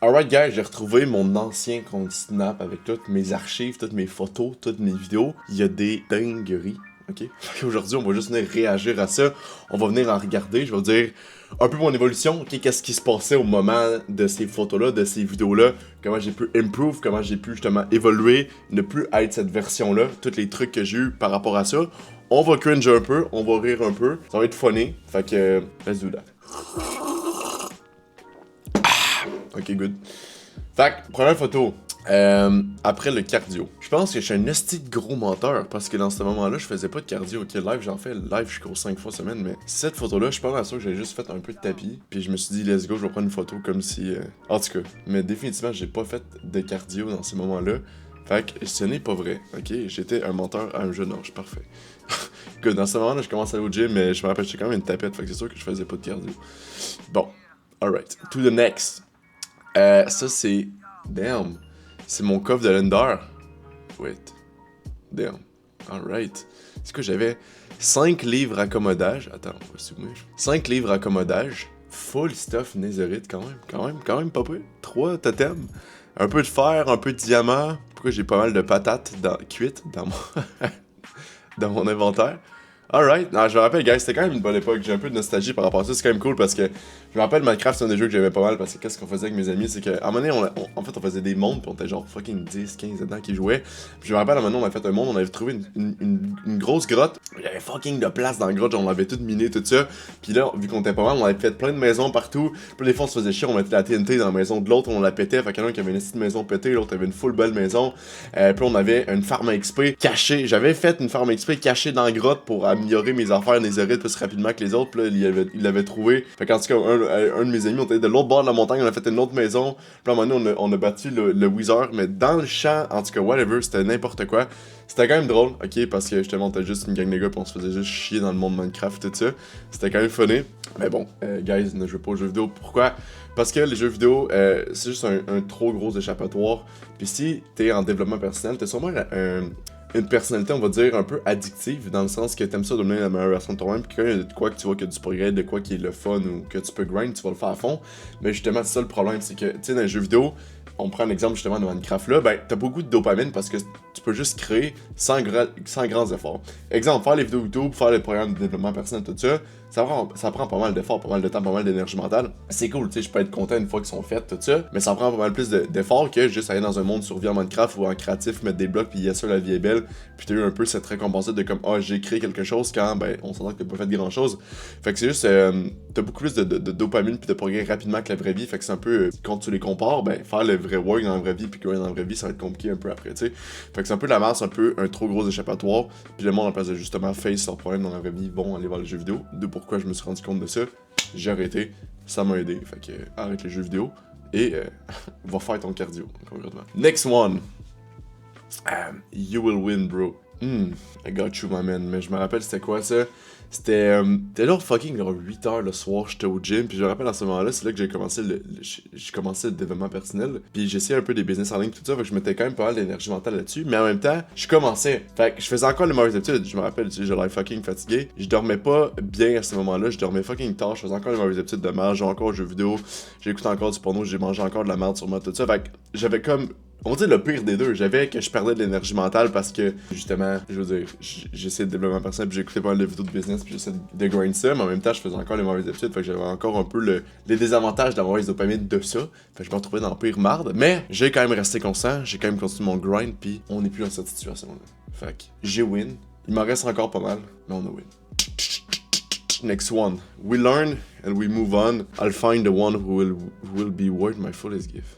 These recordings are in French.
Alright guys, j'ai retrouvé mon ancien compte Snap avec toutes mes archives, toutes mes photos, toutes mes vidéos. Il y a des dingueries, ok? Aujourd'hui, on va juste venir réagir à ça. On va venir en regarder, je vais vous dire un peu mon évolution, ok? Qu'est-ce qui se passait au moment de ces photos-là, de ces vidéos-là, comment j'ai pu improve, comment j'ai pu justement évoluer, ne plus être cette version-là, tous les trucs que j'ai eu par rapport à ça. On va cringe un peu, on va rire un peu, ça va être funny, fait que let's do that. Ok, good. Fait que, première photo. Après le cardio. Je pense que je suis un esti de gros menteur parce que dans ce moment-là, je faisais pas de cardio. Ok, live, j'en fais live, je cours 5 fois semaine, mais cette photo-là, je suis pas mal sûr que j'ai juste fait un peu de tapis. Puis je me suis dit, let's go, je vais prendre une photo comme si. En tout cas, mais définitivement, j'ai pas fait de cardio dans ces moments-là. Fait que ce n'est pas vrai, ok? J'étais un menteur à un jeune âge, parfait. Good, dans ce moment-là, je commence à aller au gym, mais je me rappelle, j'étais quand même une tapette, fait que c'est sûr que je faisais pas de cardio. Bon, alright. To the next. Ça c'est. Damn. C'est mon coffre de Lender. Wait. Damn. Alright. C'est quoi, j'avais 5 livres accommodage. Attends, on va zoomer. 5 livres accommodage. Full stuff Nézorite quand même pas peu. 3 totems. Un peu de fer, un peu de diamant. Pourquoi j'ai pas mal de patates cuites dans dans mon inventaire. Alright, non, je me rappelle, guys, c'était quand même une bonne époque. J'ai un peu de nostalgie par rapport à ça. C'est quand même cool parce que je me rappelle, Minecraft, c'est un des jeux que j'aimais pas mal parce que qu'est-ce qu'on faisait avec mes amis, c'est qu'à un moment donné, en fait, on faisait des mondes, puis on était genre fucking 10, 15 dedans qui jouaient. Puis je me rappelle, à un moment donné, on a fait un monde, on avait trouvé une grosse grotte. Il y avait fucking de place dans la grotte, genre, on l'avait tout miné, tout ça. Puis là, vu qu'on était pas mal, on avait fait plein de maisons partout. Puis des fois, on se faisait chier, on mettait la TNT dans la maison de l'autre, on la pétait. Fait qu'il y en a un qui avait une petite maison pétée, l'autre avait une full belle maison. Puis on avait une farm XP cachée. J'avais fait une farm XP cachée dans la grotte pour améliorer mes affaires Nézorite plus rapidement que les autres. Puis là, il l'avait trouvé. Fait qu'en tout cas, un de mes amis, on était de l'autre bord de la montagne, on a fait une autre maison. Puis à un moment donné, on a battu le Wizard, mais dans le champ, en tout cas, whatever, c'était n'importe quoi. C'était quand même drôle, ok, parce que justement, on était juste une gang de gars, puis on se faisait juste chier dans le monde Minecraft, tout ça. C'était quand même funny. Mais bon, guys, ne jouez pas aux jeux vidéo. Pourquoi? Parce que les jeux vidéo, c'est juste un trop gros échappatoire. Puis si t'es en développement personnel, t'as sûrement une personnalité, on va dire, un peu addictive, dans le sens que t'aimes ça devenir la meilleure version de toi-même, puis quand il y a de quoi que tu vois que du progrès, de quoi qui est le fun ou que tu peux grind, tu vas le faire à fond. Mais justement, c'est ça le problème, c'est que, tu sais, dans les jeux vidéo, on prend l'exemple justement de Minecraft là, ben t'as beaucoup de dopamine parce que tu peux juste créer sans grands efforts. Exemple, faire les vidéos YouTube, faire les programmes de développement personnel, tout ça, ça prend pas mal d'efforts, pas mal de temps, pas mal d'énergie mentale. C'est cool, tu sais, je peux être content une fois qu'ils sont faits, tout ça, mais ça prend pas mal plus d'efforts que juste aller dans un monde survie en Minecraft ou en créatif, mettre des blocs, puis yes, ça, la vie est belle, puis t'as eu un peu cette récompense de comme, ah, j'ai créé quelque chose quand, ben, on s'entend que t'as pas fait grand chose. Fait que c'est juste, t'as beaucoup plus de dopamine puis de progrès rapidement que la vraie vie, fait que c'est un peu, quand tu les compares, ben, faire le vrai work dans la vraie vie puis grind dans la vraie vie, ça va être compliqué un peu après, tu sais. Fait que c'est un peu la masse, un peu un trop gros échappatoire, puis le monde, en place de justement face leurs problèmes dans la vraie vie, vont aller voir les jeux vidéo. De pourquoi je me suis rendu compte de ça, j'ai arrêté, ça m'a aidé, fait que arrête les jeux vidéo et va faire ton cardio, concrètement. Next one. You will win, bro. I got you, my man. Mais je me rappelle, c'était quoi ça? C'était là fucking genre 8h le soir, j'étais au gym, puis je me rappelle à ce moment-là, c'est là que j'ai commencé le développement personnel, puis j'essayais un peu des business en ligne, tout ça, fait que je mettais quand même pas mal d'énergie mentale là-dessus, mais en même temps, je commençais, fait que je faisais encore les mauvaises habitudes, je me rappelle, tu sais, j'allais fucking fatigué, je dormais pas bien à ce moment-là, je dormais fucking tard, je faisais encore les mauvaises habitudes de merde, je jouais encore aux jeux vidéo, j'écoutais encore du porno, j'ai mangé encore de la merde sur moi, tout ça, fait que j'avais comme on dit le pire des deux. J'avais que je perdais de l'énergie mentale parce que, justement, je veux dire, j'essayais de développement personnel, puis j'écoutais pas mal de vidéos de business, puis j'essayais de grind ça, mais en même temps, je faisais encore les mauvaises habitudes, fait que j'avais encore un peu les désavantages d'avoir les dopamines de ça. Fait que je me retrouvais dans la pire marde, mais j'ai quand même resté constant, j'ai quand même continué mon grind, puis on est plus dans cette situation-là. Fait que j'ai win. Il m'en reste encore pas mal, mais on a win. Next one. We learn and we move on. I'll find the one who will be worth my fullest gift.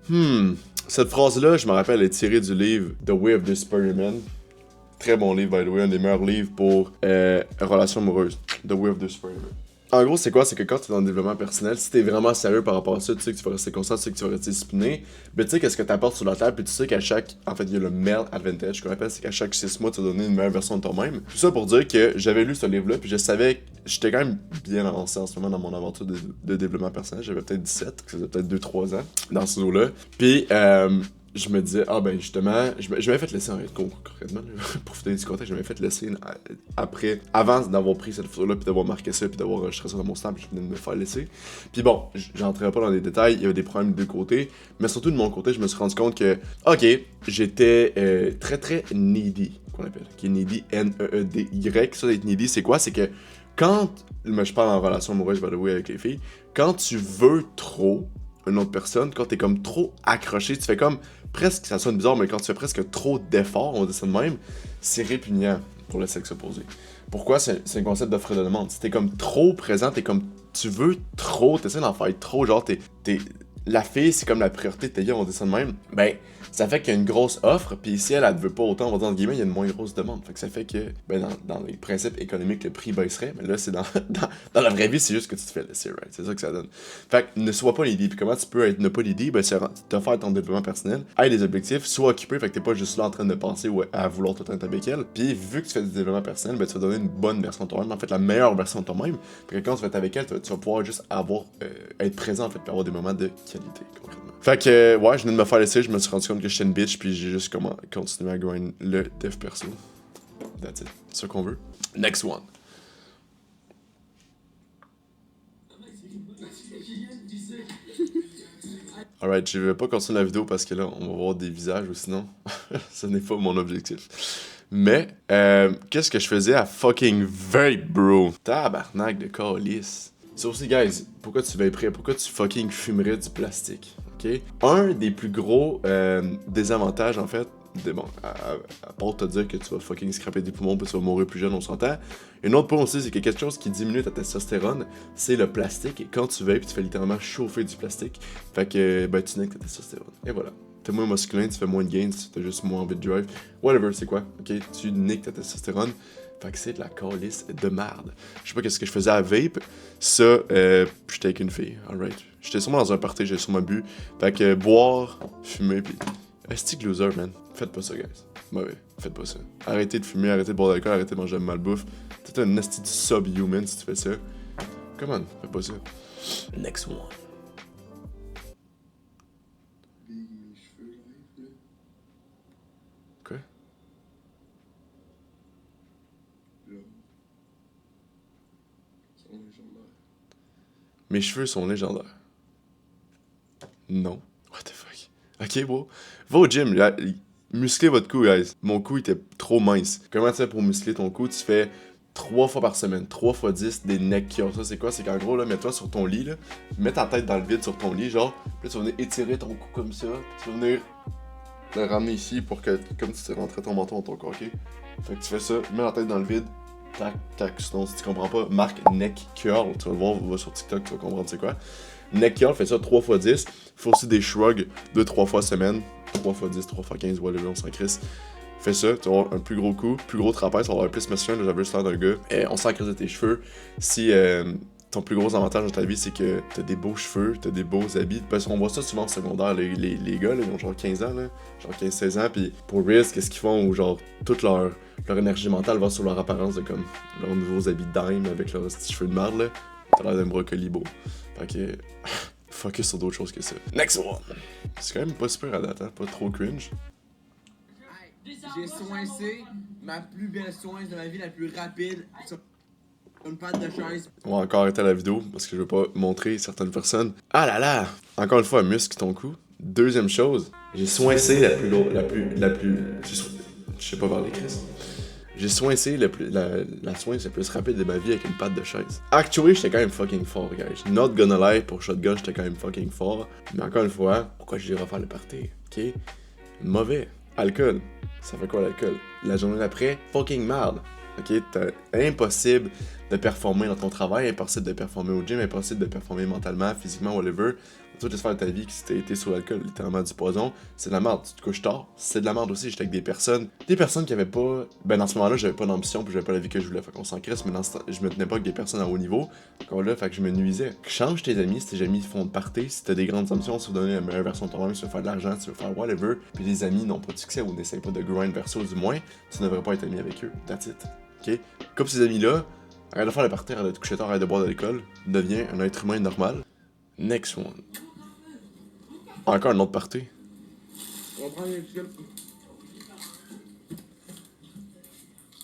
Cette phrase-là, je me rappelle, elle est tirée du livre The Way of the Spider-Man. Très bon livre, by the way, un des meilleurs livres pour relations amoureuses. The Way of the Spider-Man. En gros, c'est quoi? C'est que quand tu es dans le développement personnel, si t'es vraiment sérieux par rapport à ça, tu sais que tu vas rester constant, tu sais que tu vas rester discipliné, mais tu sais qu'est-ce que t'apportes sur la table, puis tu sais qu'à chaque... En fait, il y a le male advantage, qu'on appelle, c'est qu'à chaque 6 mois, tu vas donner une meilleure version de toi-même. Tout ça pour dire que j'avais lu ce livre-là, puis je savais que j'étais quand même bien avancé en ce moment dans mon aventure de développement personnel. J'avais peut-être 17, que ça faisait peut-être 2-3 ans, dans ce zoo-là. Puis, je me disais, ah ben justement, je m'avais fait laisser en concrètement, là, pour finir du contexte, je m'avais fait laisser après, avant d'avoir pris cette photo-là, puis d'avoir marqué ça, puis d'avoir enregistré ça dans mon snap, je venais de me faire laisser. Puis bon, j'entrerai pas dans les détails, il y avait des problèmes des deux côtés, mais surtout de mon côté, je me suis rendu compte que, ok, j'étais très très needy, qu'on appelle, qui est needy, N-E-E-D-Y. Ça d'être needy, c'est quoi? C'est que quand, mais je parle en relation amoureuse, by the way, avec les filles, quand tu veux trop une autre personne, quand t'es comme trop accroché, tu fais comme presque, ça sonne bizarre, mais quand tu fais presque trop d'efforts, on dit ça de même, c'est répugnant pour le sexe opposé. Pourquoi? C'est un concept d'offre et de demande. Si t'es comme trop présent, t'es comme, tu veux trop, t'essaies d'en faire trop, genre la fille, c'est comme la priorité de ta vie, on dit ça de même, ben, ça fait qu'il y a une grosse offre, puis si elle ne veut pas autant, on va dire entre guillemets, il y a une moins grosse demande. Fait que ça fait que, ben, dans les principes économiques, le prix baisserait, mais là, c'est dans la vraie vie, c'est juste que tu te fais laisser, right? C'est ça que ça donne. Fait que ne sois pas l'idée. Puis comment tu peux être ne pas l'idée? Ben, c'est te faire ton développement personnel, aille des objectifs, sois occupé, fait que t'es pas juste là en train de penser ou à vouloir tout le temps avec elle. Puis vu que tu fais du développement personnel, ben, tu vas donner une bonne version de toi-même, en fait, la meilleure version de toi-même. Puis quand tu vas être avec elle, tu vas pouvoir juste être présent, en fait, puis avoir des moments de qualité, concrètement. Fait que, ouais, je venais de me faire laisser, je me suis rendu compte que j'étais une bitch, puis j'ai juste continué à grind le dev perso. That's it. C'est ça qu'on veut. Next one. Alright, je vais pas continuer la vidéo parce que là, on va voir des visages ou sinon, ce n'est pas mon objectif. Mais, qu'est-ce que je faisais à fucking vape, bro? Tabarnak de calice. C'est aussi, guys, pourquoi tu vaperais? Pourquoi tu fucking fumerais du plastique? Ok? Un des plus gros désavantages, en fait, bon, à part te dire que tu vas fucking scraper des poumons puis tu vas mourir plus jeune, on s'entend. Une autre point aussi, c'est que quelque chose qui diminue ta testostérone, c'est le plastique. Et quand tu vapes, tu fais littéralement chauffer du plastique. Fait que, ben, tu niques ta testostérone. Et voilà. T'es moins musculin, tu fais moins de gains, t'as juste moins envie de drive. Whatever, c'est quoi? Ok? Tu niques ta testostérone. Fait que c'est de la calice de merde. Je sais pas qu'est-ce que je faisais à vape. Ça, j'étais avec une fille, alright. J'étais sûrement dans un party, j'avais sûrement bu. Fait que boire, fumer, pis... Esti loser, man. Faites pas ça, guys. Mauvais. Faites pas ça. Arrêtez de fumer, arrêtez de boire d'alcool, arrêtez de manger de malbouffe. T'es un esti subhuman si tu fais ça. Come on, fais pas ça. Next one. Quoi? Mes cheveux sont légendaires. Non. What the fuck? Ok, bro. Va au gym, là. Musclez votre cou, guys. Mon cou était trop mince. Comment tu fais pour muscler ton cou? Tu fais 3 fois par semaine, 3 fois 10 des neck curls. Ça, c'est quoi? C'est qu'en gros, là, mets-toi sur ton lit, là. Mets ta tête dans le vide sur ton lit, genre. Puis là, tu vas venir étirer ton cou comme ça. Tu vas venir le ramener ici pour que, comme si tu rentrais ton menton dans ton corps, ok? Fait que tu fais ça, mets la tête dans le vide. Tac, tac. Sinon, si tu comprends pas, marque neck curl. Tu vas le voir, va sur TikTok, tu vas comprendre c'est quoi. Neck curl, fait ça 3 fois 10. Faut aussi des shrugs 2-3 fois semaine. 3 fois 10, 3 fois 15, whatever, on s'en crisse. Fais ça, tu vas avoir un plus gros cou, plus gros trapèze, tu vas avoir plus musclé, j'avais juste l'air d'un gars. On s'en crisse de tes cheveux. Si ton plus gros avantage dans ta vie, c'est que t'as des beaux cheveux, t'as des beaux habits. Parce qu'on voit ça souvent en secondaire, les gars, là, ils ont genre 15 ans, là, genre 15-16 ans, puis pour Risk, qu'est-ce qu'ils font? Où genre, toute leur énergie mentale va sur leur apparence de comme leurs nouveaux habits dime avec leurs petits cheveux de merde, là. T'as l'air d'un brocoli beau. Fait que, focus sur d'autres choses que ça. Next one! C'est quand même pas super à date, hein? Pas trop cringe. J'ai soincé ma plus belle soin de ma vie, la plus rapide, sur une patte de chaise. On va encore arrêter la vidéo parce que je veux pas montrer certaines personnes. Ah là là! Encore une fois, muscle ton cou. Deuxième chose, j'ai soincé la plus lourde, je sais pas parler, Chris. J'ai soincé la soince la plus rapide de ma vie avec une patte de chaise. Actually, j'étais quand même fucking fort, guys. Not gonna lie, pour shotgun, j'étais quand même fucking fort. Mais encore une fois, pourquoi je dirais refaire le party? Ok? Mauvais. Alcool. Ça fait quoi l'alcool? La journée d'après, fucking merde. Ok? Impossible de performer dans ton travail, impossible de performer au gym, impossible de performer mentalement, physiquement, whatever. Tu vas te faire ta vie que si t'as été sur l'alcool, littéralement du poison, c'est de la merde. Tu te couches tard, c'est de la merde aussi. J'étais avec des personnes qui avaient pas. Ben, dans ce moment-là, j'avais pas d'ambition, puis j'avais pas la vie que je voulais. Fait qu'on s'en crisse, mais je me tenais pas avec des personnes à haut niveau. Encore là, fait que je me nuisais. Change tes amis, si tes amis font de party, si t'as des grandes ambitions, si tu veux donner la meilleure version de toi-même, si tu veux faire de l'argent, si tu veux faire whatever, puis les amis n'ont pas de succès ou n'essayent pas de grind verso du moins, tu ne devrais pas être ami avec eux. That's it. Ok? Comme ces amis-là, arrête de faire le party, arrête de te coucher tard, arrête de boire de l'alcool, deviens un être humain normal. Next one. Encore un autre party. On prend les chips.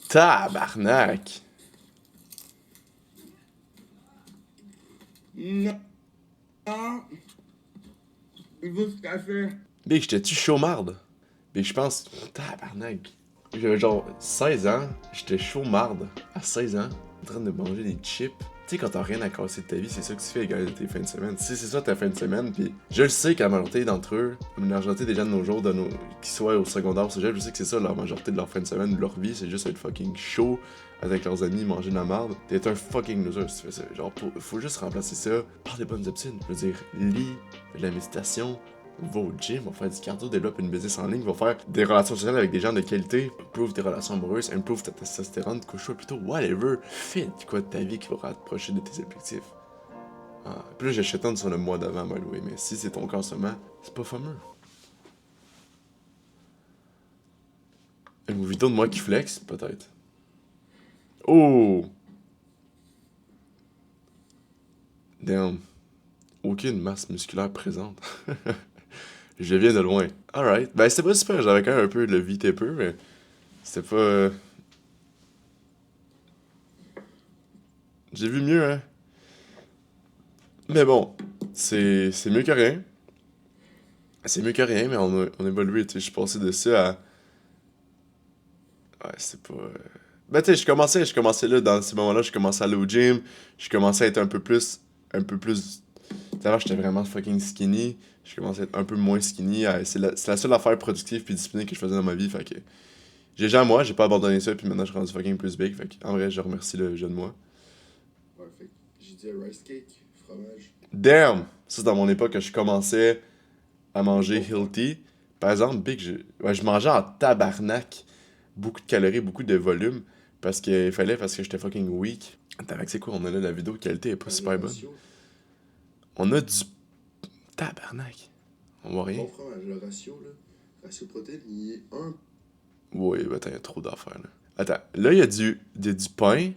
Tabarnak! Non. Non. Il veut se cacher. Big, j'étais-tu chaumarde? Big, je pense. Tabarnak. J'avais genre 16 ans, j'étais chaumarde à 16 ans, en train de manger des chips. Tu sais, quand t'as rien à casser de ta vie, c'est ça que tu fais, gars, de tes fins de semaine. Tu sais, c'est ça ta fin de semaine, pis je le sais que la majorité d'entre eux, la majorité des gens de nos jours, qui soient au secondaire ou au cégep, je sais que c'est ça la majorité de leur fin de semaine, de leur vie, c'est juste être fucking chaud avec leurs amis, manger de la merde. T'es un fucking loser si tu fais ça. Genre, faut juste remplacer ça par des bonnes habitudes. Je veux dire, lis, fais de la méditation, va au gym, va faire du cardio, développe une business en ligne, va faire des relations sociales avec des gens de qualité, improve tes relations amoureuses, improve ta testostérone, couche-toi plutôt, whatever, fais quoi de ta vie qui va rapprocher de tes objectifs. Ah. Puis là, j'achète sur le mois d'avant, by the way, mais si c'est ton cas en ce moment, c'est pas fameux. Une vidéo de moi qui flex, peut-être. Oh! Damn. Aucune masse musculaire présente. Je viens de loin. Alright. Ben, c'était pas super. J'avais quand même un peu le vite peu, mais c'était pas. J'ai vu mieux, hein. Mais bon, c'est mieux que rien. C'est mieux que rien, mais on a évolué. Tu sais, je suis passé de ça à. Ouais, c'est pas. Ben, tu sais, je commençais là, dans ces moments-là, je commençais à aller au gym. Je commençais à être un peu plus. Un peu plus. Tu sais, avant, j'étais vraiment fucking skinny. Je commençais à être un peu moins skinny. C'est la seule affaire productive puis disciplinée que je faisais dans ma vie. Fait que. J'ai jamais moi, j'ai pas abandonné ça, puis maintenant je suis rendu fucking plus big. Fait que, en vrai, je remercie le jeune moi. Ouais, fait que j'ai dit rice cake, fromage. Damn! Ça, c'est dans mon époque que je commençais à manger healthy. Par exemple, big, je mangeais en tabarnak. Beaucoup de calories, beaucoup de volume. Parce que j'étais fucking weak. Attends, c'est quoi, on a là la vidéo qualité est pas super bonne. On a du. Tabarnak. On voit rien. Bon fromage, le ratio, là. Ratio protéine, il est 1. Oui, attends, il y a trop d'affaires là. Attends, là, il y a du pain, il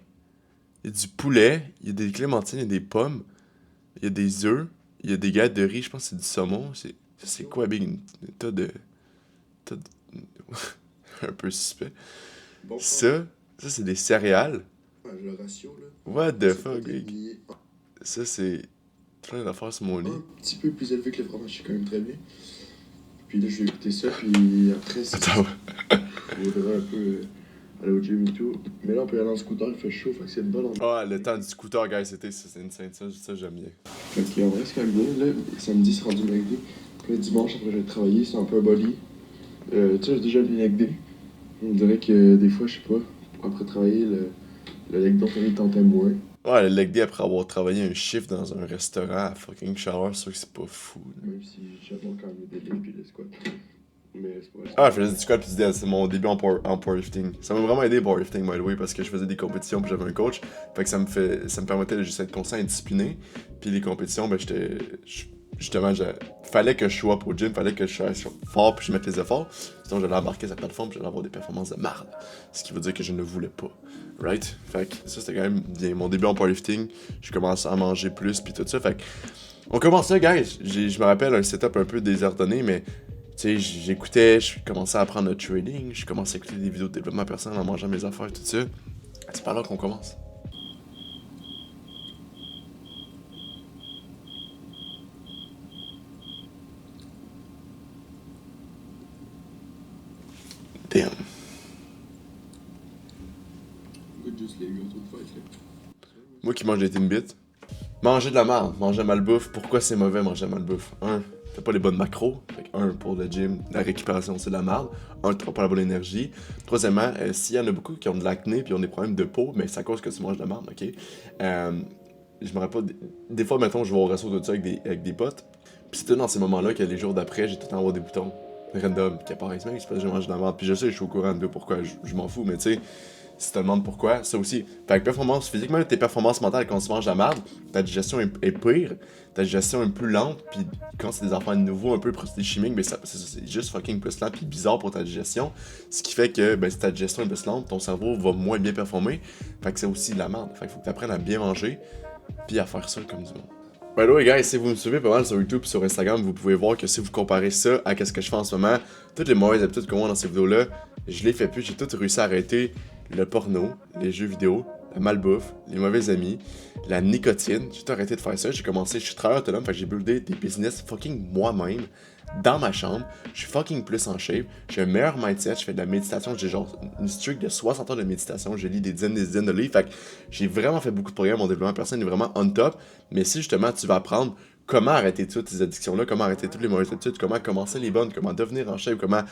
y a du poulet, il y a des clémentines, il y a des pommes, il y a des œufs, il y a des galettes de riz, je pense que c'est du saumon. C'est quoi, big? Un tas de. Un peu suspect. Bon Ça, c'est des céréales. le ratio, là. What the fuck, protéine, big? il est Ça, c'est plein d'affaires sur mon lit. un petit peu plus élevé que le fromage, c'est quand même très bien. Puis là, je vais écouter ça, puis après, c'est. Attends, Je voudrais un peu aller au gym et tout. Mais là, on peut aller en scooter, il fait chaud, fait que c'est une bonne endroit. ah, le temps du scooter, guys, c'est insane, ça j'aime bien. Fait que, en vrai, c'est quand même bien. Là, samedi, c'est rendu leg day. Puis là, dimanche, après, je vais travailler, c'est un peu un body. Tu sais, j'ai déjà le leg day. On dirait que des fois, je sais pas, après travailler, le leg day, il tentait moins. Ouais, le leg day après avoir travaillé un shift dans un restaurant à fucking chaleur, c'est sûr que c'est pas fou. Là. Même si j'adore quand même le délai puis le squat. Mais c'est pas. Ah, je faisais du squat puis du dead, c'est mon début en powerlifting. Ça m'a vraiment aidé powerlifting, by the way, parce que je faisais des compétitions puis j'avais un coach. Fait que ça me permettait de juste être constant et discipliné. Puis les compétitions, ben justement, fallait que je sois au gym, fallait que je sois fort puis je mette les efforts. Sinon, j'allais embarquer sur la plateforme puis j'allais avoir des performances de marde. Ce qui veut dire que je ne voulais pas. Right? Fait que ça, c'était quand même bien. Mon début en powerlifting, je commençais à manger plus puis tout ça. Fait que, on commence ça, guys. Je me rappelle un setup un peu désordonné, mais tu sais, j'écoutais, je commençais à apprendre le trading, je commençais à écouter des vidéos de développement personnel en mangeant mes affaires, tout ça. C'est par là qu'on commence. Damn. Écoute juste les gâteaux de fête, là. Moi qui mange des Timbits, manger de la merde, manger malbouffe. Pourquoi c'est mauvais manger malbouffe? Un, t'as pas les bonnes macros. Fait que un, pour le gym, la récupération, c'est de la merde. Un, t'as pas la bonne énergie. Troisièmement, s'il y en a beaucoup qui ont de l'acné puis ont des problèmes de peau, mais c'est à cause que tu manges de la merde, ok? Je me rappelle pas, des fois, mettons, je vais au resto de ça avec des potes. Puis c'est tout dans ces moments-là que les jours d'après, j'ai tout le temps avoir des boutons random qui apparaissent. Mec, c'est parce que j'ai mangé de la merde. Puis je sais, je suis au courant de pourquoi, je m'en fous, mais tu sais, si tu te demandes pourquoi, ça aussi. Fait que performance physique, même tes performances mentales quand tu manges de la merde, ta digestion est pire, ta digestion est plus lente, puis quand c'est des affaires nouveaux, un peu procédés chimiques, ben c'est juste fucking plus lent puis bizarre pour ta digestion. Ce qui fait que ben, si ta digestion est plus lente, ton cerveau va moins bien performer. Fait que c'est aussi de la merde. Fait qu'il faut que tu apprennes à bien manger, puis à faire ça comme du monde. By the way, guys, si vous me suivez pas mal sur YouTube et sur Instagram, vous pouvez voir que si vous comparez ça à ce que je fais en ce moment, toutes les mauvaises habitudes qu'on voit dans ces vidéos-là, je les fais plus. J'ai tout réussi à arrêter le porno, les jeux vidéo, la malbouffe, les mauvais amis, la nicotine. J'ai tout arrêté de faire ça. J'ai commencé, je suis travailleur autonome, fait que j'ai buildé des business fucking moi-même, dans ma chambre. Je suis fucking plus en shape. J'ai un meilleur mindset. Je fais de la méditation. J'ai genre une streak de 60 heures de méditation. Je lis des dizaines de livres. Fait que j'ai vraiment fait beaucoup de progrès. Mon développement personnel est vraiment on top. Mais si justement tu vas apprendre comment arrêter toutes ces addictions-là, comment arrêter toutes les mauvaises habitudes, comment commencer les bonnes, comment devenir en shape, comment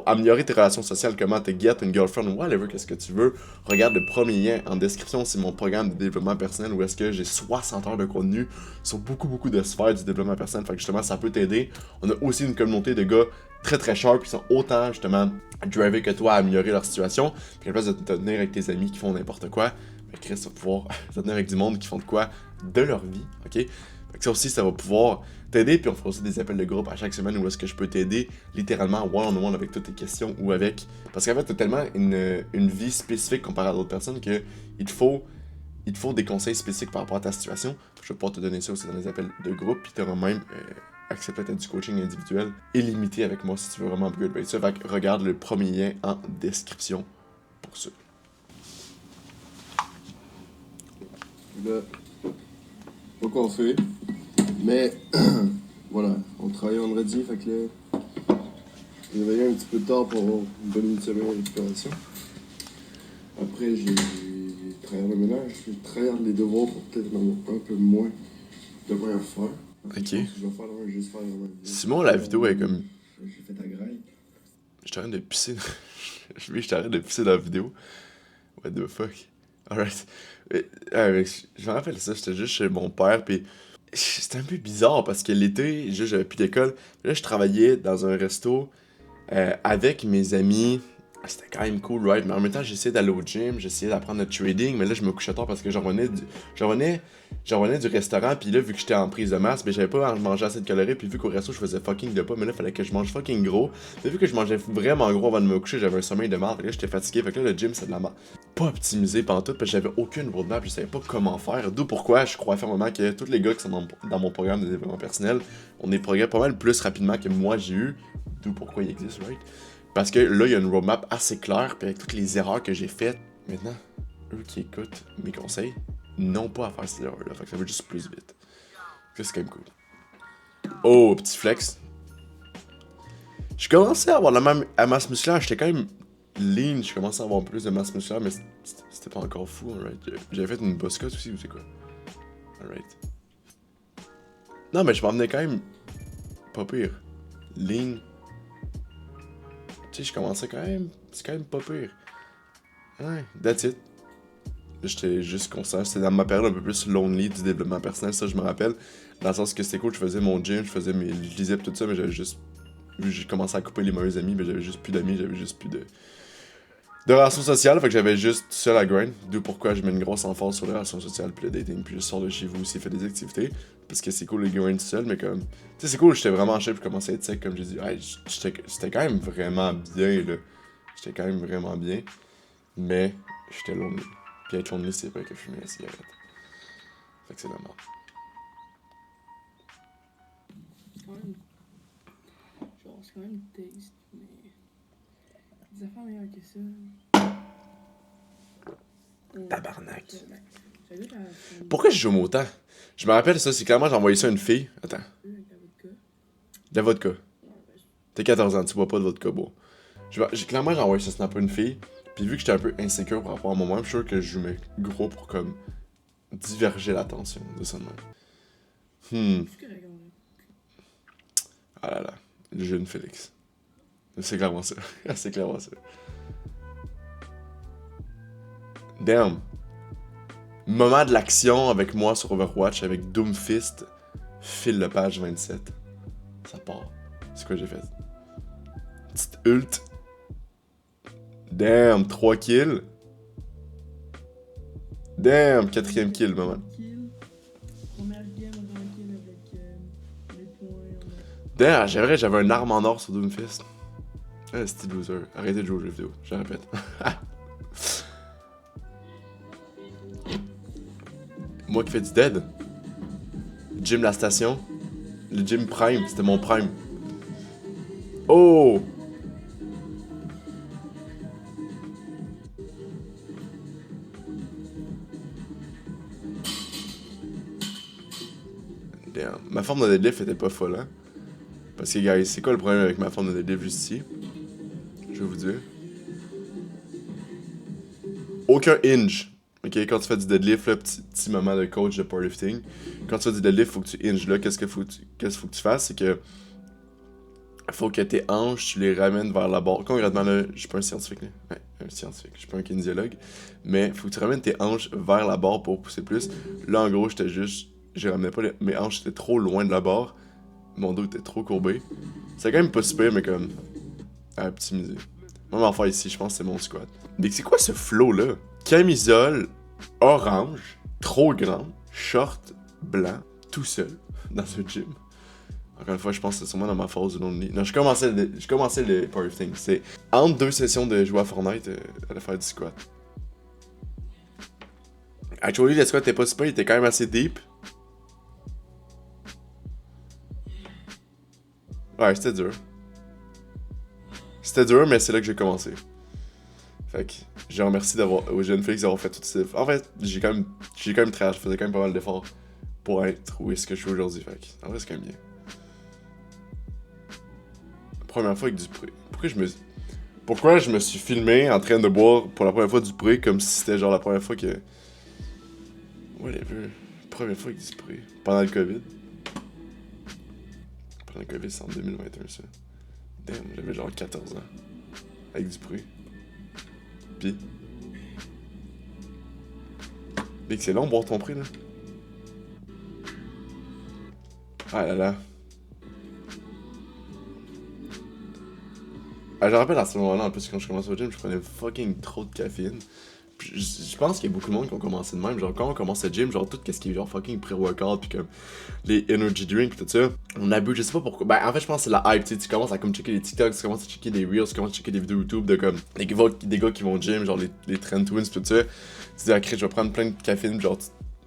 améliorer tes relations sociales, comment te get une girlfriend, whatever, qu'est-ce que tu veux, regarde le premier lien en description, c'est mon programme de développement personnel où est-ce que j'ai 60 heures de contenu sur beaucoup de sphères du développement personnel, fait que justement ça peut t'aider. On a aussi une communauté de gars très sharp qui sont autant justement drivés que toi à améliorer leur situation, puis à la place de te tenir avec tes amis qui font n'importe quoi, ben Chris va pouvoir te tenir avec du monde qui font de quoi de leur vie, ok? Fait que ça aussi, ça va pouvoir t'aider, puis on fera aussi des appels de groupe à chaque semaine où est-ce que je peux t'aider littéralement one-on-one avec toutes tes questions ou avec... Parce qu'en fait, t'as tellement une vie spécifique comparée à d'autres personnes que il te faut des conseils spécifiques par rapport à ta situation. Je vais pouvoir te donner ça aussi dans les appels de groupe, puis t'auras même accès peut-être à du coaching individuel illimité avec moi si tu veux vraiment upgrade ça. Fait que regarde le premier lien en description pour ça. Là, pas qu'on fait, mais voilà, on travaille vendredi, fait que là, j'ai réveillé un petit peu tard pour avoir une bonne semaine de récupération. Après, j'ai travaillé le ménage, j'ai travaillé les devoirs pour peut-être en avoir un peu moins de moyens à faire. Ok. Je pense que je vais faire juste faire vraiment vidéo. Simon, la vidéo est comme... J'ai fait ta graille. Je t'arrête de pisser. Je t'arrête de pisser dans la vidéo. What the fuck? Alright. Je me rappelle ça, j'étais juste chez mon père, pis c'était un peu bizarre parce que l'été, j'avais plus d'école. Là, je travaillais dans un resto avec mes amis. C'était quand même cool, right? Mais en même temps, j'essayais d'aller au gym, j'essayais d'apprendre le trading, mais là, je me couchais tard parce que j'en revenais du restaurant, puis là, vu que j'étais en prise de masse, ben j'avais pas mangé assez de calories, puis vu qu'au resto, je faisais fucking de pas, mais là, il fallait que je mange fucking gros. Mais vu que je mangeais vraiment gros avant de me coucher, j'avais un sommeil de merde, et là, j'étais fatigué, fait que là, le gym, c'est de la merde. Pas optimisé pantoute, parce que j'avais aucune roadmap, je savais pas comment faire, d'où pourquoi je crois fermement que tous les gars qui sont dans mon programme de développement personnel ont des progrès pas mal plus rapidement que moi j'ai eu, d'où pourquoi il existe, right? Parce que là, il y a une roadmap assez claire, puis avec toutes les erreurs que j'ai faites, maintenant, eux qui écoutent mes conseils n'ont pas à faire ces erreurs-là. Fait que ça va juste plus vite. Ça, c'est quand même cool. Oh, petit flex. Je commençais à avoir la même masse musculaire. J'étais quand même lean. Je commençais à avoir plus de masse musculaire, mais c'était pas encore fou, alright. J'avais fait une boss cut aussi, ou c'est quoi? Alright. Non, mais je m'en venais quand même pas pire. Lean. Tu sais, je commençais quand même... C'est quand même pas pire. Ouais, that's it. J'étais juste constant. C'était dans ma période un peu plus lonely du développement personnel, ça je me rappelle. Dans le sens que c'était cool, je faisais mon gym, je lisais tout ça, mais j'avais juste... Vu que j'ai commencé à couper les mauvais amis, mais j'avais juste plus d'amis, j'avais juste plus de relations sociales, fait que j'avais juste tout seul à grind. D'où pourquoi je mets une grosse emphase sur les relations sociales, puis le dating, puis je sors de chez vous aussi, fais des activités. Parce que c'est cool le grind tout seul, mais comme... Tu sais, c'est cool, j'étais vraiment en shape, je commençais à être sec, comme j'ai dit. Ouais, c'était quand même vraiment bien, là. J'étais quand même vraiment bien. Mais, j'étais lonely. Puis être lonely, c'est vrai que je fumais la cigarette. Fait que c'est la mort. C'est quand même... Genre, c'est quand même taste, mais... Des affaires meilleures que ça. Tabarnak. J'habite à... Pourquoi je joue autant? Je me rappelle ça, c'est clairement j'ai envoyé ça à une fille. Attends. Avec la vodka. De la vodka. Ouais, T'as 14 ans, tu bois pas de vodka, bon. J'ai clairement envoyé ça snap à une fille. Puis vu que j'étais un peu insécure par rapport à moi-même, je suis sûr que je jouais gros pour comme diverger l'attention de ça de même. c'est correct, en vrai. Ah là là, le jeune Félix. C'est clairement ça. C'est clairement ça. Damn. Moment de l'action avec moi sur Overwatch avec Doomfist. File le page 27. Ça part. C'est quoi j'ai fait? Petite ult. Damn, 3 kills. Damn, 4ème kill, maman. Kill. Première game, on a un kill avec les points. Damn, j'avais un arme en or sur Doomfist. Ah, c'était loser. Arrêtez de jouer aux jeux vidéo, je répète. Moi qui fais du dead. Gym La Station. Le gym Prime, c'était mon Prime. Oh! Damn. Ma forme de deadlift était pas folle, hein? Parce que, guys, c'est quoi le problème avec ma forme de deadlift juste ici? Je vais vous dire. Aucun hinge. Ok, quand tu fais du deadlift, là, petit moment de coach de powerlifting. Quand tu fais du deadlift, faut que tu hinges là. Qu'est-ce qu'il faut que tu fasses? C'est que. Faut que tes hanches, tu les ramènes vers la barre. Concrètement, là, je suis pas un scientifique, là. Ouais, un scientifique. Je suis pas un kinésiologue. Mais faut que tu ramènes tes hanches vers la barre pour pousser plus. Là, en gros, j'étais juste. Je ramenais pas mes hanches, étaient trop loin de la barre. Mon dos était trop courbé. C'est quand même pas super, mais comme. À optimiser. Moi, m'en faire ici, je pense que c'est mon squat. Mais c'est quoi ce flow-là? Camisole, orange, trop grand, short, blanc, tout seul, dans un gym. Encore une fois, je pense que c'est sûrement dans ma phase de lonely. Non, je commençais le powerlifting. C'est entre 2 sessions de jouer à Fortnite, à faire du squat. Actually, le squat était pas super, il était quand même assez deep. Ouais, c'était dur. C'était dur, mais c'est là que j'ai commencé. Fait que je remercie aux jeunes Félix d'avoir fait tout ça. En fait, j'ai quand même trash, je faisais quand même pas mal d'efforts pour être où est-ce que je suis aujourd'hui. Fait que en vrai, c'est quand même bien. Première fois avec du pré. Pourquoi je me suis filmé en train de boire pour la première fois du pré comme si c'était genre la première fois que. Whatever. Première fois avec du pré. Pendant le COVID. Pendant le COVID, c'est en 2021 ça. Damn, j'avais genre 14 ans. Avec du pré. Pis. Big, c'est long boire ton pré là. Ah là là. Ah, je rappelle à ce moment-là, en plus, quand je commençais au gym, je prenais fucking trop de caféine. Puis je pense qu'il y a beaucoup de monde qui ont commencé de même. Genre, quand on commence le gym, genre, tout ce qui est genre fucking pré-workout, puis comme les energy drinks, tout ça, on abuse, je sais pas pourquoi. Ben, en fait, je pense que c'est la hype, tu sais. Tu commences à comme checker les TikToks, tu commences à checker des Reels, tu commences à checker des vidéos YouTube de comme des gars qui vont au gym, genre les Trend Twins, tout ça. Tu te dis, ah, je vais prendre plein de caféine, genre,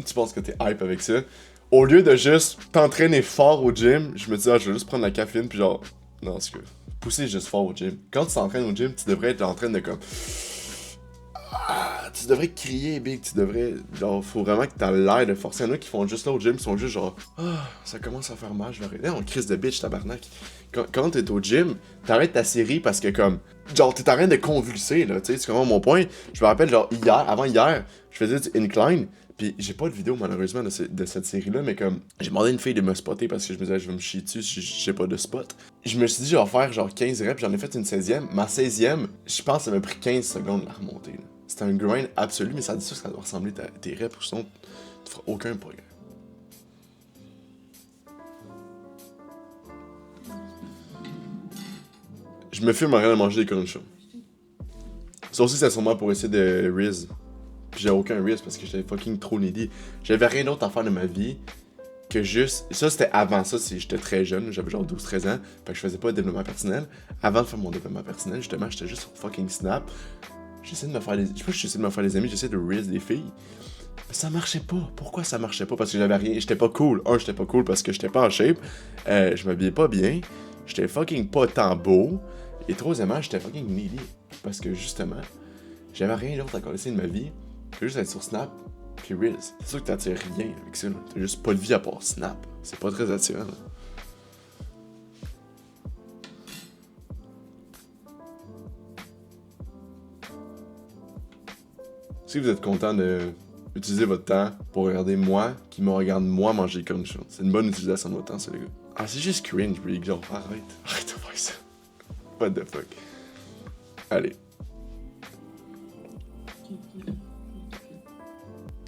tu penses que t'es hype avec ça. Au lieu de juste t'entraîner fort au gym, je me dis, ah, je vais juste prendre la caféine, puis genre, non, c'est que. Pousser juste fort au gym. Quand tu t'entraînes au gym, tu devrais être en train de comme. Ah, tu devrais crier, big. Tu devrais. Genre, faut vraiment que t'as l'air de forcer. Il y en a qui font juste là au gym, ils sont juste genre. Ah, ça commence à faire mal, je vais arrêter. On crise de bitch, tabarnak. Quand t'es au gym, t'arrêtes ta série parce que comme. Genre, t'es en train de convulser, là. Tu sais, tu comprends mon point? Je me rappelle, genre, avant hier, je faisais du incline. Pis j'ai pas de vidéo malheureusement de cette série-là, mais comme j'ai demandé à une fille de me spotter parce que je me disais je vais me chier dessus si j'ai pas de spot. Je me suis dit je vais faire genre 15 reps, j'en ai fait une 16e. Ma 16e, je pense que ça m'a pris 15 secondes de la remonter. C'était un grind absolu, mais ça dit ça que ça doit ressembler à tes reps ou sinon tu feras aucun progrès. Je me filme en train de manger des cornichons. Ça aussi c'est sûrement pour essayer de Riz. Puis j'ai aucun risque parce que j'étais fucking trop needy. J'avais rien d'autre à faire de ma vie que juste. Ça c'était avant ça, j'étais très jeune, j'avais genre 12-13 ans. Fait que je faisais pas de développement personnel. Avant de faire mon développement personnel, justement, j'étais juste sur fucking Snap. J'essayais de me faire les. Je sais pas si j'essayais de me faire les amis, j'essayais de riz des filles. Mais ça marchait pas. Pourquoi ça marchait pas? Parce que j'avais rien. J'étais pas cool. J'étais pas cool parce que j'étais pas en shape. Je m'habillais pas bien. J'étais fucking pas tant beau. Et troisièmement, j'étais fucking needy. Parce que justement, j'avais rien d'autre à connaître de ma vie. Que juste être sur Snap, puis Reels. C'est sûr que t'attires rien avec ça, là. T'as juste pas de vie à part Snap. C'est pas très attirant, là. Si vous êtes content de utiliser votre temps pour regarder moi, qui me regarde moi manger comme ça, c'est une bonne utilisation de votre temps, ça, les gars. Ah, c'est juste cringe, Brig, genre, arrête de faire ça. What the fuck. Allez.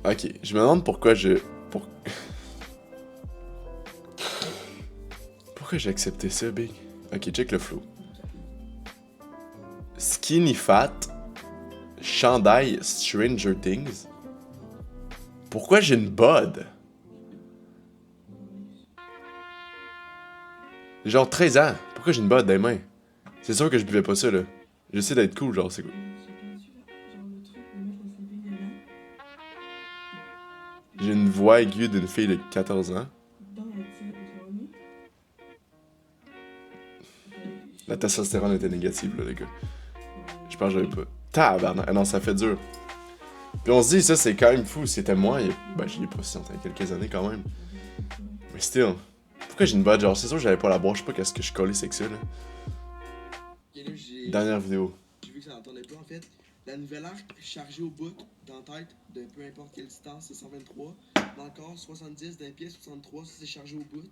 Ok, je me demande pourquoi pourquoi j'ai accepté ça, Big? Ok, check le flow. Skinny Fat, chandail Stranger Things. Pourquoi j'ai une bod? Genre 13 ans, pourquoi j'ai une bod dans les mains? C'est sûr que je buvais pas ça, là. J'essaie d'être cool, genre, c'est cool. J'ai une voix aiguë d'une fille de 14 ans. Dans La testostérone était négative, là, les gars. Je pense que j'avais pas. Tabarnak. Non, ça fait dur. Puis on se dit, ça, c'est quand même fou. C'était moi, ben, je l'ai pas si longtemps, il y a quelques années quand même. Mais still. Pourquoi j'ai une botte? Genre, c'est sûr que j'avais pas la boire. Je sais pas qu'est-ce que je collais, c'est que ça, là. Dernière vidéo. J'ai vu que ça n'entendait pas, en fait. La nouvelle arc chargée au bout, dans la tête, de peu importe quelle distance, c'est 123. Dans le corps, 70, d'un pied, 63. Ça, c'est chargé au bout.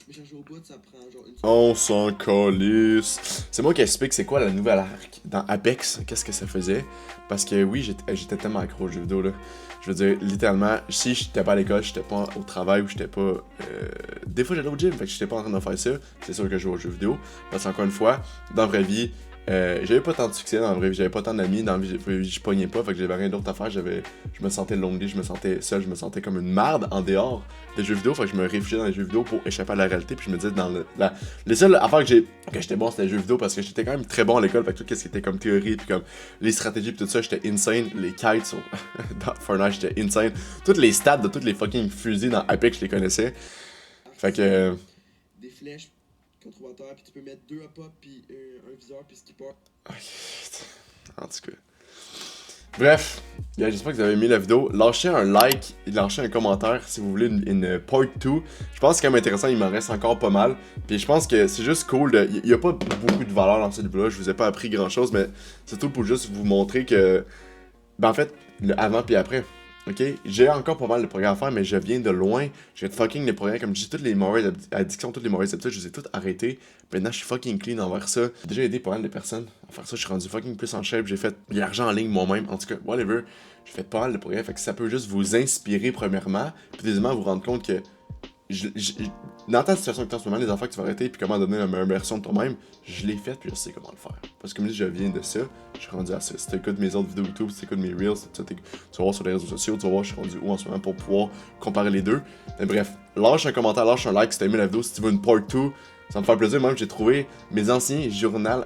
Mais chargé au bout, ça prend genre une seconde. On s'en calisse. C'est moi qui explique c'est quoi la nouvelle arc. Dans Apex, qu'est-ce que ça faisait? Parce que oui, j'étais tellement accro aux jeux vidéo, là. Je veux dire, littéralement, si j'étais pas à l'école, j'étais pas au travail ou j'étais pas... Des fois, j'allais au gym, fait que j'étais pas en train de faire ça. C'est sûr que je joue aux jeux vidéo. Parce qu'encore une fois, dans la vraie vie, j'avais pas tant de succès dans la vraie vie, j'avais pas tant d'amis, dans la vie, je pognais pas, fait que j'avais rien d'autre à faire, je me sentais lonely, je me sentais seul, je me sentais comme une marde en dehors des jeux vidéo, fait que je me réfugiais dans les jeux vidéo pour échapper à la réalité, puis je me disais dans les seules affaires que j'étais bon c'était les jeux vidéo parce que j'étais quand même très bon à l'école, fait que tout ce qui était comme théorie, puis comme les stratégies, puis tout ça, j'étais insane, les kites sur dans Fortnite, j'étais insane, toutes les stats de toutes les fucking fusils dans Apex, je les connaissais, fait que... Des flèches contrôlateurs, puis tu peux mettre 2 hop-up, puis un viseur, puis skipper. En tout cas. Bref, j'espère que vous avez aimé la vidéo. Lâchez un like et lâchez un commentaire si vous voulez une part 2. Je pense que c'est quand même intéressant, il m'en reste encore pas mal. Puis je pense que c'est juste cool. Il n'y a pas beaucoup de valeur dans cette vidéo-là. Je vous ai pas appris grand-chose, mais c'est tout pour juste vous montrer que... Ben en fait, le avant puis après. Ok, j'ai encore pas mal de progrès à faire, mais je viens de loin. J'ai fucking les progrès, comme je dis, toutes les mauvaises addictions, toutes les mauvaises habitudes, je les ai toutes arrêtées. Maintenant, je suis fucking clean envers ça. J'ai déjà aidé pas mal de personnes à faire ça. Je suis rendu fucking plus en shape. J'ai fait de l'argent en ligne moi-même. En tout cas, whatever. J'ai fait pas mal de progrès. Fait que ça peut juste vous inspirer, premièrement. Puis, deuxièmement, vous rendre compte que dans ta situation que tu as en ce moment, les affaires que tu vas arrêter, puis comment donner la meilleure version de toi-même, je l'ai fait, puis je sais comment le faire. Parce que comme je dis, je viens de ça, je suis rendu à ça. Si tu écoutes mes autres vidéos YouTube, si tu écoutes mes Reels, tu vas voir sur les réseaux sociaux, tu vas voir je suis rendu où en ce moment pour pouvoir comparer les deux. Mais bref, lâche un commentaire, lâche un like si t'as aimé la vidéo, si tu veux une part 2, ça me fait plaisir. Même j'ai trouvé mes anciens journaux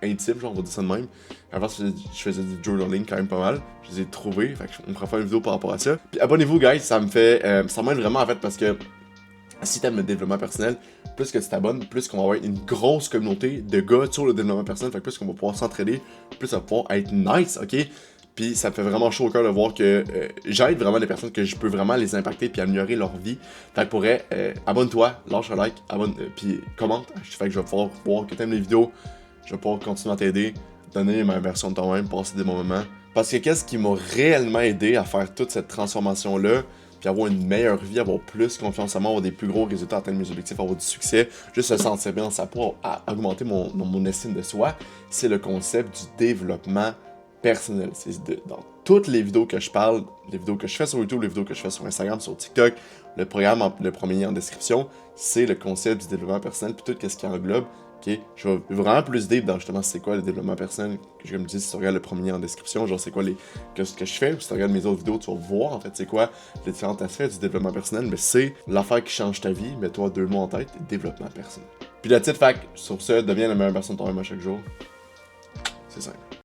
intimes, genre on va dire ça de même. Avant, je faisais du journaling quand même pas mal. Je les ai trouvés, fait qu'on pourra faire une vidéo par rapport à ça. Puis abonnez-vous, guys, ça me fait. Ça m'aide vraiment en fait parce que si t'aimes le développement personnel, plus que tu t'abonnes, plus qu'on va avoir une grosse communauté de gars sur le développement personnel, fait que plus qu'on va pouvoir s'entraider, plus ça va pouvoir être nice, ok? Puis ça me fait vraiment chaud au cœur de voir que j'aide vraiment des personnes que je peux vraiment les impacter puis améliorer leur vie. Fait que pourrais, abonne-toi, lâche un like, puis commente. Fait que je vais pouvoir voir que t'aimes les vidéos, je vais pouvoir continuer à t'aider, donner ma version de toi-même, passer des bons moments. Parce que qu'est-ce qui m'a réellement aidé à faire toute cette transformation-là, puis avoir une meilleure vie, avoir plus confiance en moi, avoir des plus gros résultats, atteindre mes objectifs, avoir du succès, juste se sentir bien dans sa peau, à augmenter mon estime de soi, c'est le concept du développement personnel. C'est dans toutes les vidéos que je parle, les vidéos que je fais sur YouTube, les vidéos que je fais sur Instagram, sur TikTok, le programme, le premier en description, c'est le concept du développement personnel, puis tout ce qui englobe. Okay. Je vais vraiment plus deep dans justement c'est quoi le développement personnel. Comme je dis, si tu regardes le premier en description, genre c'est quoi ce que je fais, ou si tu regardes mes autres vidéos, tu vas voir en fait c'est quoi les différents aspects du développement personnel, mais c'est l'affaire qui change ta vie, mets-toi 2 mots en tête, développement personnel. Puis la petite fac, sur ce, deviens la meilleure personne de toi-même à chaque jour. C'est simple.